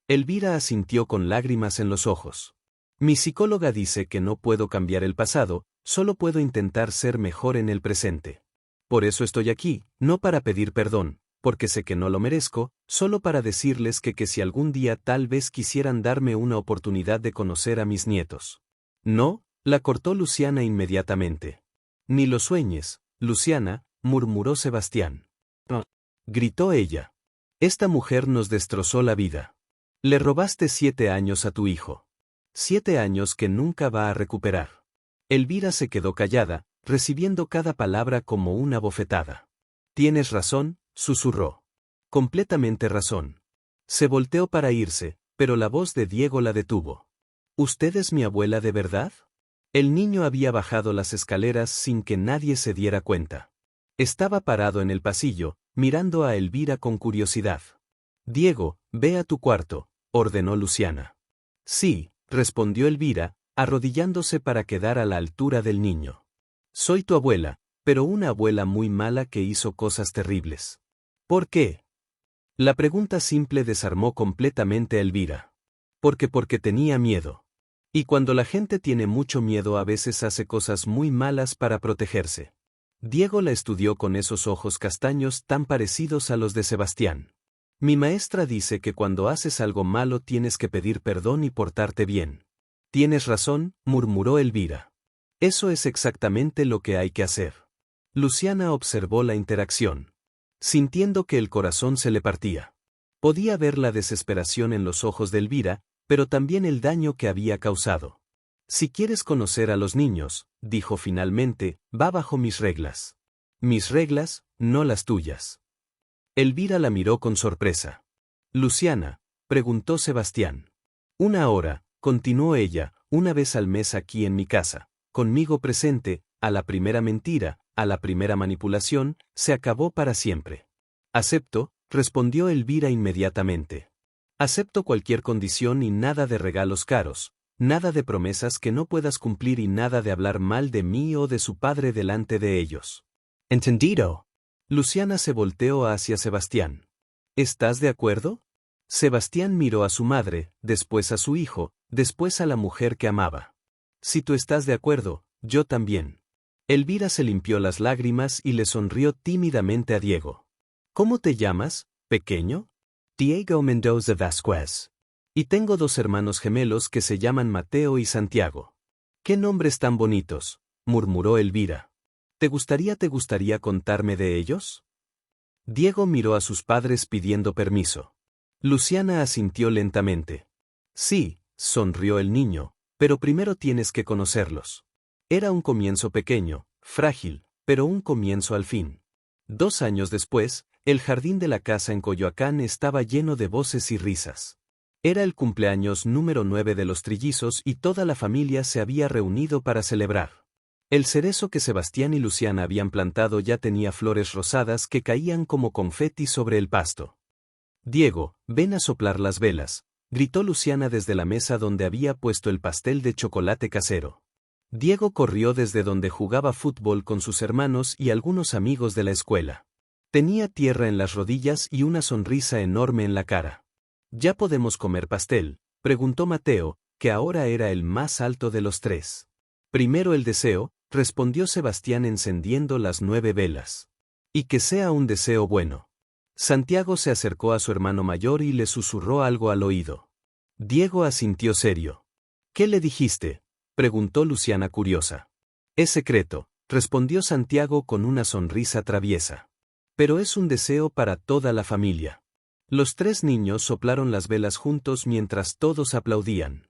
Elvira asintió con lágrimas en los ojos. «Mi psicóloga dice que no puedo cambiar el pasado, solo puedo intentar ser mejor en el presente. Por eso estoy aquí, no para pedir perdón, porque sé que no lo merezco, solo para decirles que si algún día tal vez quisieran darme una oportunidad de conocer a mis nietos». «No», la cortó Luciana inmediatamente. «Ni lo sueñes, Luciana», murmuró Sebastián. «No», gritó ella. «Esta mujer nos destrozó la vida. Le robaste 7 años a tu hijo. 7 años que nunca va a recuperar». Elvira se quedó callada, recibiendo cada palabra como una bofetada. «Tienes razón», susurró. «Completamente razón». Se volteó para irse, pero la voz de Diego la detuvo. «¿Usted es mi abuela de verdad?». El niño había bajado las escaleras sin que nadie se diera cuenta. Estaba parado en el pasillo, mirando a Elvira con curiosidad. Diego, ve a tu cuarto, ordenó Luciana. Sí, respondió Elvira, arrodillándose para quedar a la altura del niño. Soy tu abuela, pero una abuela muy mala que hizo cosas terribles. ¿Por qué? La pregunta simple desarmó completamente a Elvira. Porque tenía miedo. Y cuando la gente tiene mucho miedo a veces hace cosas muy malas para protegerse. Diego la estudió con esos ojos castaños tan parecidos a los de Sebastián. Mi maestra dice que cuando haces algo malo tienes que pedir perdón y portarte bien. Tienes razón, murmuró Elvira. Eso es exactamente lo que hay que hacer. Luciana observó la interacción, sintiendo que el corazón se le partía. Podía ver la desesperación en los ojos de Elvira, pero también el daño que había causado. Si quieres conocer a los niños, dijo finalmente, va bajo mis reglas. Mis reglas, no las tuyas. Elvira la miró con sorpresa. Luciana, preguntó Sebastián. Una hora, continuó ella, una vez al mes aquí en mi casa, conmigo presente, a la primera mentira, a la primera manipulación, se acabó para siempre. Acepto, respondió Elvira inmediatamente. Acepto cualquier condición y nada de regalos caros, nada de promesas que no puedas cumplir y nada de hablar mal de mí o de su padre delante de ellos. ¿Entendido? Luciana se volteó hacia Sebastián. ¿Estás de acuerdo? Sebastián miró a su madre, después a su hijo, después a la mujer que amaba. Si tú estás de acuerdo, yo también. Elvira se limpió las lágrimas y le sonrió tímidamente a Diego. ¿Cómo te llamas, pequeño? Diego Mendoza Vázquez. Y tengo 2 hermanos gemelos que se llaman Mateo y Santiago. ¡Qué nombres tan bonitos!, murmuró Elvira. ¿Te gustaría contarme de ellos? Diego miró a sus padres pidiendo permiso. Luciana asintió lentamente. Sí, sonrió el niño, pero primero tienes que conocerlos. Era un comienzo pequeño, frágil, pero un comienzo al fin. 2 años después, el jardín de la casa en Coyoacán estaba lleno de voces y risas. Era el cumpleaños número 9 de los trillizos y toda la familia se había reunido para celebrar. El cerezo que Sebastián y Luciana habían plantado ya tenía flores rosadas que caían como confeti sobre el pasto. Diego, ven a soplar las velas, gritó Luciana desde la mesa donde había puesto el pastel de chocolate casero. Diego corrió desde donde jugaba fútbol con sus hermanos y algunos amigos de la escuela. Tenía tierra en las rodillas y una sonrisa enorme en la cara. ¿Ya podemos comer pastel?, preguntó Mateo, que ahora era el más alto de los 3. Primero el deseo, respondió Sebastián encendiendo las 9 velas. Y que sea un deseo bueno. Santiago se acercó a su hermano mayor y le susurró algo al oído. Diego asintió serio. ¿Qué le dijiste?, preguntó Luciana curiosa. Es secreto, respondió Santiago con una sonrisa traviesa. Pero es un deseo para toda la familia. Los 3 niños soplaron las velas juntos mientras todos aplaudían.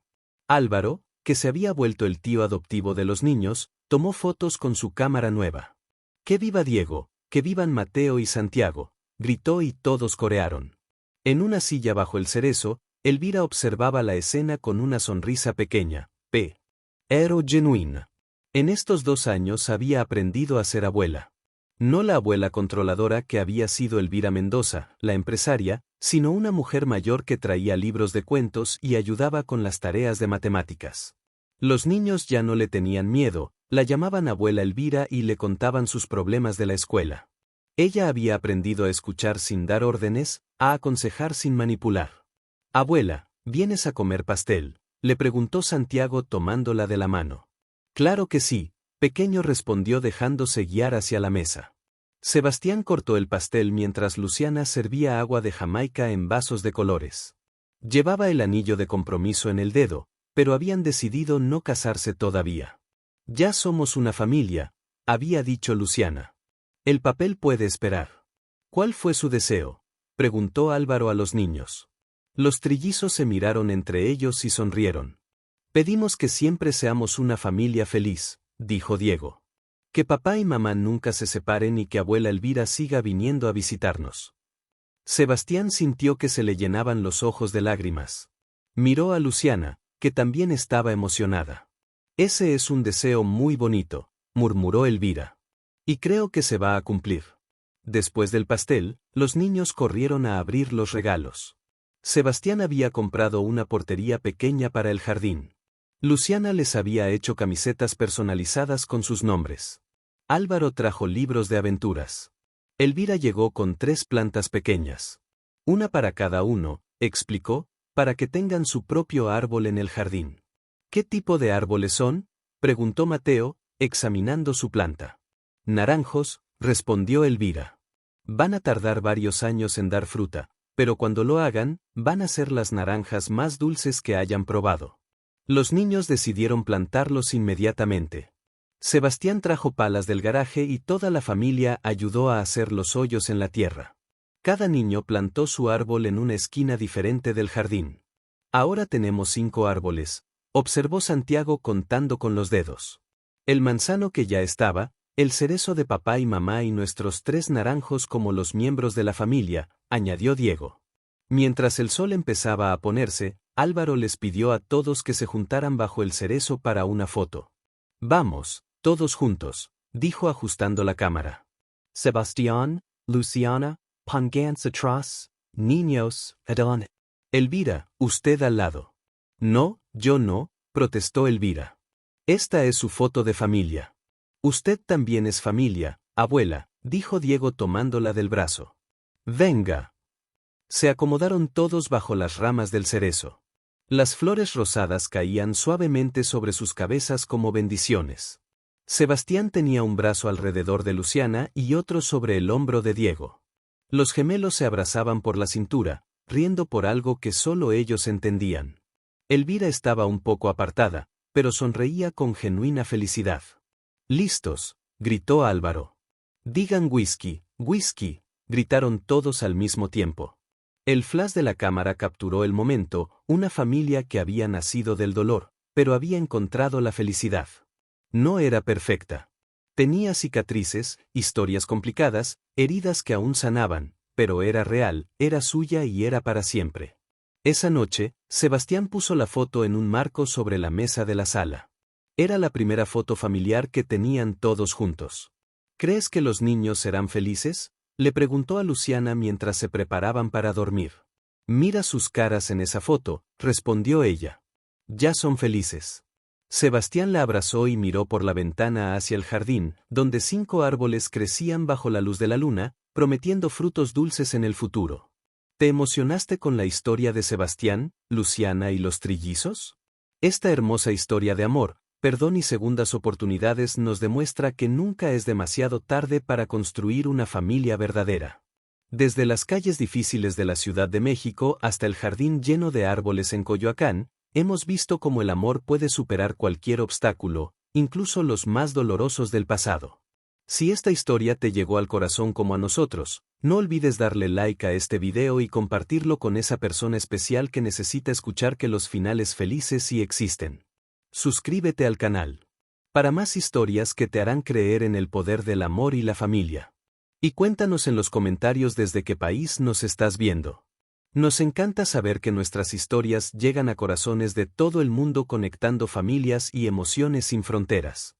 Álvaro, que se había vuelto el tío adoptivo de los niños, tomó fotos con su cámara nueva. ¡Que viva Diego, que vivan Mateo y Santiago!, gritó y todos corearon. En una silla bajo el cerezo, Elvira observaba la escena con una sonrisa pequeña, pero genuina. En estos 2 años había aprendido a ser abuela. No la abuela controladora que había sido Elvira Mendoza, la empresaria, sino una mujer mayor que traía libros de cuentos y ayudaba con las tareas de matemáticas. Los niños ya no le tenían miedo, la llamaban abuela Elvira y le contaban sus problemas de la escuela. Ella había aprendido a escuchar sin dar órdenes, a aconsejar sin manipular. Abuela, ¿vienes a comer pastel?, le preguntó Santiago tomándola de la mano. Claro que sí, pequeño, respondió dejándose guiar hacia la mesa. Sebastián cortó el pastel mientras Luciana servía agua de Jamaica en vasos de colores. Llevaba el anillo de compromiso en el dedo, pero habían decidido no casarse todavía. Ya somos una familia, había dicho Luciana. El papel puede esperar. ¿Cuál fue su deseo?, preguntó Álvaro a los niños. Los trillizos se miraron entre ellos y sonrieron. Pedimos que siempre seamos una familia feliz, dijo Diego. Que papá y mamá nunca se separen y que abuela Elvira siga viniendo a visitarnos. Sebastián sintió que se le llenaban los ojos de lágrimas. Miró a Luciana, que también estaba emocionada. Ese es un deseo muy bonito, murmuró Elvira. Y creo que se va a cumplir. Después del pastel, los niños corrieron a abrir los regalos. Sebastián había comprado una portería pequeña para el jardín. Luciana les había hecho camisetas personalizadas con sus nombres. Álvaro trajo libros de aventuras. Elvira llegó con 3 plantas pequeñas. Una para cada uno, explicó, para que tengan su propio árbol en el jardín. ¿Qué tipo de árboles son?, preguntó Mateo, examinando su planta. Naranjos, respondió Elvira. Van a tardar varios años en dar fruta, pero cuando lo hagan, van a ser las naranjas más dulces que hayan probado. Los niños decidieron plantarlos inmediatamente. Sebastián trajo palas del garaje y toda la familia ayudó a hacer los hoyos en la tierra. Cada niño plantó su árbol en una esquina diferente del jardín. Ahora tenemos 5 árboles, observó Santiago contando con los dedos. El manzano que ya estaba, el cerezo de papá y mamá y nuestros 3 naranjos como los miembros de la familia, añadió Diego. Mientras el sol empezaba a ponerse, Álvaro les pidió a todos que se juntaran bajo el cerezo para una foto. Vamos, todos juntos, dijo ajustando la cámara. Sebastián, Luciana, pónganse atrás, niños, adelante. Elvira, usted al lado. No, yo no, protestó Elvira. Esta es su foto de familia. Usted también es familia, abuela, dijo Diego tomándola del brazo. Venga. Se acomodaron todos bajo las ramas del cerezo. Las flores rosadas caían suavemente sobre sus cabezas como bendiciones. Sebastián tenía un brazo alrededor de Luciana y otro sobre el hombro de Diego. Los gemelos se abrazaban por la cintura, riendo por algo que solo ellos entendían. Elvira estaba un poco apartada, pero sonreía con genuina felicidad. «¡Listos!», gritó Álvaro. «Digan whisky, whisky», gritaron todos al mismo tiempo. El flash de la cámara capturó el momento, una familia que había nacido del dolor, pero había encontrado la felicidad. No era perfecta. Tenía cicatrices, historias complicadas, heridas que aún sanaban, pero era real, era suya y era para siempre. Esa noche, Sebastián puso la foto en un marco sobre la mesa de la sala. Era la primera foto familiar que tenían todos juntos. ¿Crees que los niños serán felices?, le preguntó a Luciana mientras se preparaban para dormir. Mira sus caras en esa foto, respondió ella. Ya son felices. Sebastián la abrazó y miró por la ventana hacia el jardín, donde 5 árboles crecían bajo la luz de la luna, prometiendo frutos dulces en el futuro. ¿Te emocionaste con la historia de Sebastián, Luciana y los trillizos? Esta hermosa historia de amor, perdón y segundas oportunidades nos demuestra que nunca es demasiado tarde para construir una familia verdadera. Desde las calles difíciles de la Ciudad de México hasta el jardín lleno de árboles en Coyoacán, hemos visto cómo el amor puede superar cualquier obstáculo, incluso los más dolorosos del pasado. Si esta historia te llegó al corazón como a nosotros, no olvides darle like a este video y compartirlo con esa persona especial que necesita escuchar que los finales felices sí existen. Suscríbete al canal para más historias que te harán creer en el poder del amor y la familia. Y cuéntanos en los comentarios desde qué país nos estás viendo. Nos encanta saber que nuestras historias llegan a corazones de todo el mundo conectando familias y emociones sin fronteras.